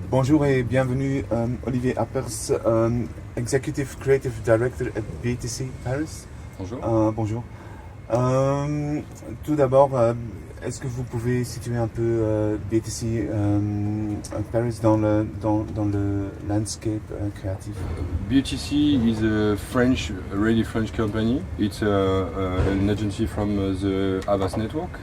Bonjour et bienvenue, Olivier Appers, Executive Creative Director at BTC Paris. Bonjour. Bonjour. Tout d'abord, est-ce que vous pouvez situer un peu BTC Paris dans le landscape créatif? BTC is a really French company. It's an agency from the Havas network,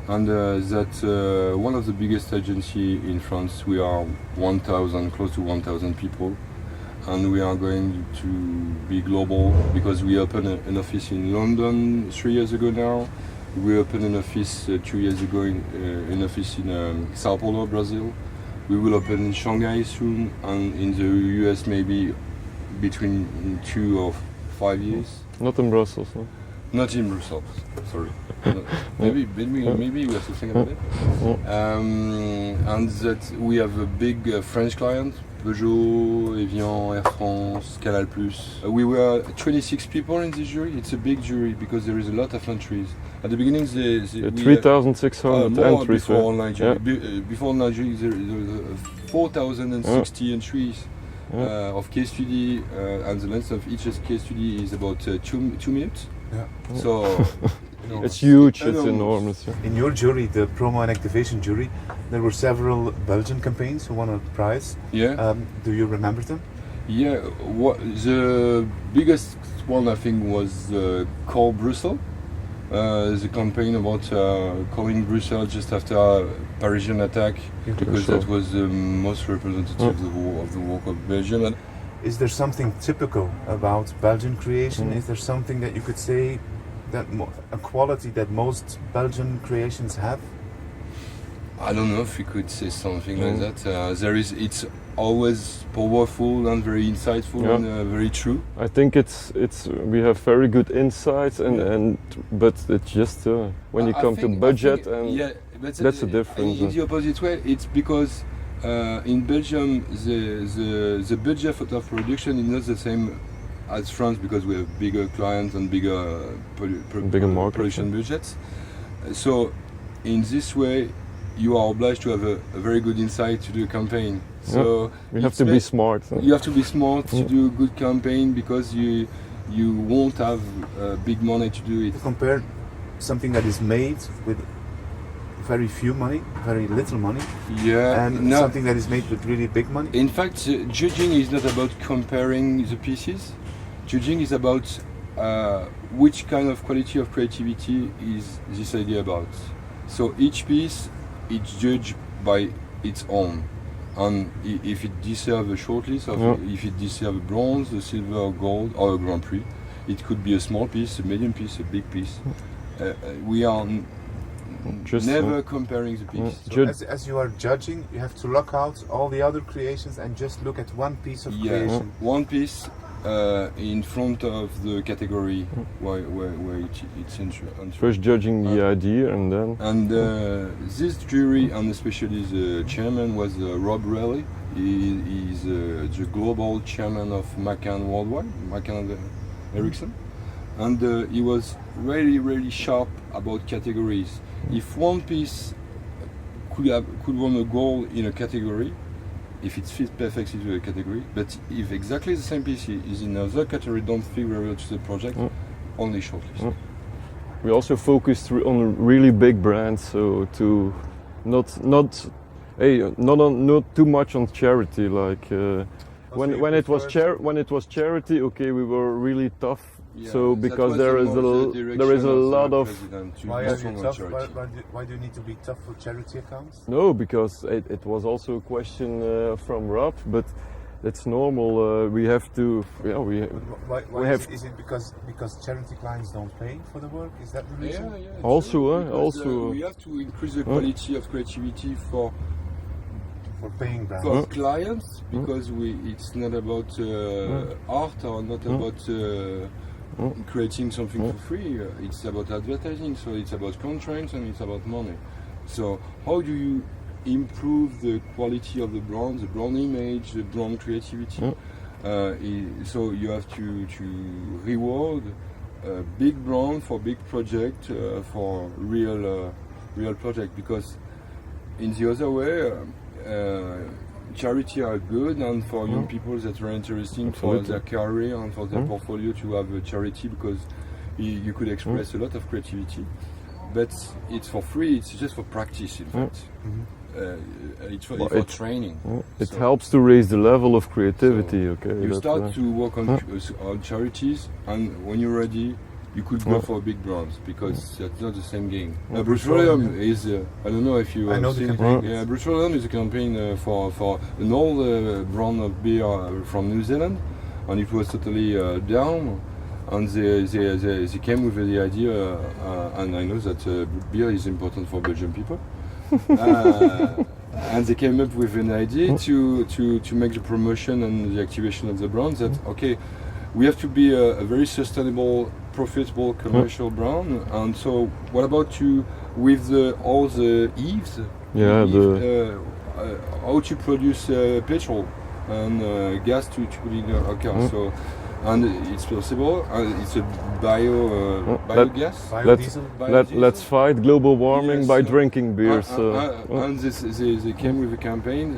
and that's one of the biggest agency in France. We are close to 1,000 people, and we are going to be global because we opened an office in London 3 years ago now. We opened an office 2 years ago, an office in Sao Paulo, Brazil. We will open in Shanghai soon, and in the US maybe between 2 or 5 years. Not in Brussels, no? Not in Brussels, sorry. No, maybe we have to think about it. And that we have a big French client, Peugeot, Evian, Air France, Canal+. We were 26 people in this jury. It's a big jury because there is a lot of entries. At the beginning, 3,600 entries. Before online jury. Before online jury, there is 4,060 entries of case study, and the length of each case study is about 2 minutes. Yeah. So It's huge, it's enormous. Yeah. In your jury, the promo and activation jury, there were several Belgian campaigns who won a prize. yeah, Do you remember them? yeah. The biggest one I think was Call Brussels. The campaign about calling Brussels just after a Parisian attack, because that was the most representative of the work of Belgium. And Is there something typical about Belgian creation? Is there something that you could say that a quality that most Belgian creations have? I don't know if we could say something like that. It's always powerful and very insightful and very true. I think we have very good insights but it's just when you come to budget that's the difference. In the opposite way, it's because in Belgium the budget of production is not the same as France, because we have bigger clients and bigger market, production budgets. So in this way, you are obliged to have a very good insight to do a campaign. So you have to be smart. You have to be smart to do a good campaign, because you won't have big money to do it. Compare something that is made with very few money, very little money, and something that is made with really big money. In fact, judging is not about comparing the pieces. Judging is about which kind of quality of creativity is this idea about. So each piece is judged by its own, and if it deserves a shortlist, or if it deserves a bronze, a silver, a gold, or a Grand Prix. It could be a small piece, a medium piece, a big piece. We are never comparing the piece. So as you are judging, you have to lock out all the other creations and just look at one piece of creation. One piece in front of the category where it's interesting. First judging the idea and then. And this jury, and especially the chairman, was Rob Raleigh. He is the global chairman of McCann Worldwide, McCann Erickson, and he was really sharp about categories. If one piece could win a goal in a category, if it fits perfectly to a category, but if exactly the same piece is in another category, don't fit very well to the project, only shortlist. We also focused on really big brands, so to not too much on charity. Like when it was charity, okay, we were really tough. So because there is a lot of. Why are you tough? Why do you need to be tough for charity accounts? No, because it was also a question from Rob, but that's normal. We have to. Is it because charity clients don't pay for the work? Is that the reason? Yeah. Also, we have to increase the quality of creativity for paying brands. For clients, because it's not about art, or not about creating something for free. It's about advertising, so it's about contracts and it's about money. So how do you improve the quality of the brand image, the brand creativity? So you have to reward big brand for big project, for real project, because in the other way charity are good, and for young people that's very interesting for Absolutely. their career and for their portfolio to have a charity, because you could express a lot of creativity. But it's for free. It's just for practice, in fact. It's for training. It So helps to raise the level of creativity. Okay, you that's, start to work on charities, and when you're ready, you could go for big brands, because that's not the same game. Brutallium is, I don't know if you I have know the seen campaign, Yeah, Brutallium is a campaign for an old brand of beer from New Zealand, and it was totally down. And they came with the idea, and I know that beer is important for Belgian people. And they came up with an idea to make the promotion and the activation of the brand, that okay, we have to be a very sustainable, profitable commercial brand. And so what about you with all the eaves? Yeah, how to produce petrol and gas to put in a car. So, and it's possible, and it's a biogas. Biodiesel. Let's fight global warming Yes, by drinking beer. And they came with a campaign,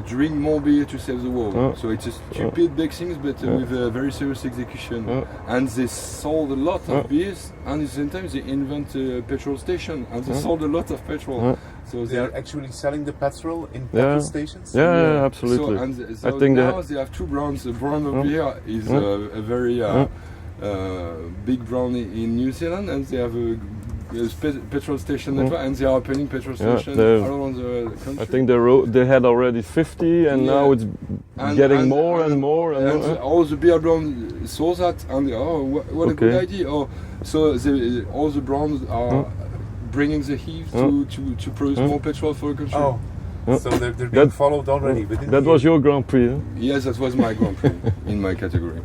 drink more beer to save the world. So it's a stupid big things, but with a very serious execution. And they sold a lot of beers, and at the same time they invent a petrol station, and they sold a lot of petrol. So They are actually selling the petrol in Yeah. petrol stations. Yeah, absolutely. So I think now they have two brands. The brand of beer is a very big brand in New Zealand, and they have a petrol station network, and they are opening petrol stations all around the country. I think they had already 50, and now it's getting more and more. And all the beer brands saw that, and what a good idea! So all the brands are bringing the heave to produce more petrol for the country. So they're being followed already. That was your Grand Prix. Huh? Yes, that was my Grand Prix in my category.